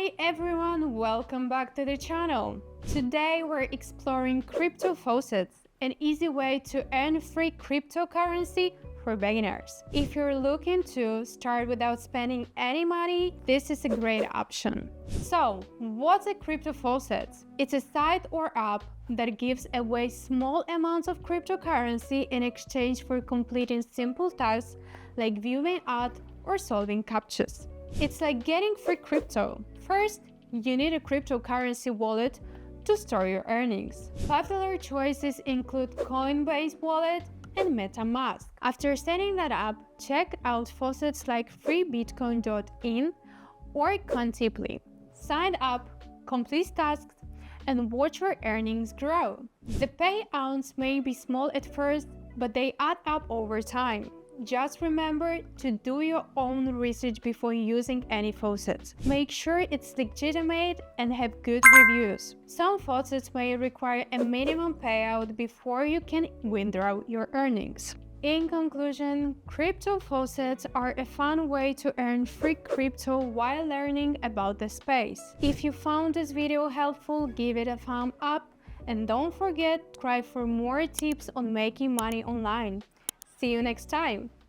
Hi everyone, welcome back to the channel. Today we're exploring crypto faucets, an easy way to earn free cryptocurrency for beginners. If you're looking to start without spending any money, this is a great option. So, what's a crypto faucet? It's a site or app that gives away small amounts of cryptocurrency in exchange for completing simple tasks like viewing ads or solving captchas. It's like getting free crypto. First, you need a cryptocurrency wallet to store your earnings. Popular choices include Coinbase wallet and MetaMask. After setting that up, check out faucets like freebitcoin.in or Cointiply. Sign up, complete tasks, and watch your earnings grow. The payouts may be small at first, but they add up over time. Just remember to do your own research before using any faucet. Make sure it's legitimate and have good reviews. Some faucets may require a minimum payout before you can withdraw your earnings. In conclusion, crypto faucets are a fun way to earn free crypto while learning about the space. If you found this video helpful, give it a thumb up and don't forget to subscribe for more tips on making money online. See you next time!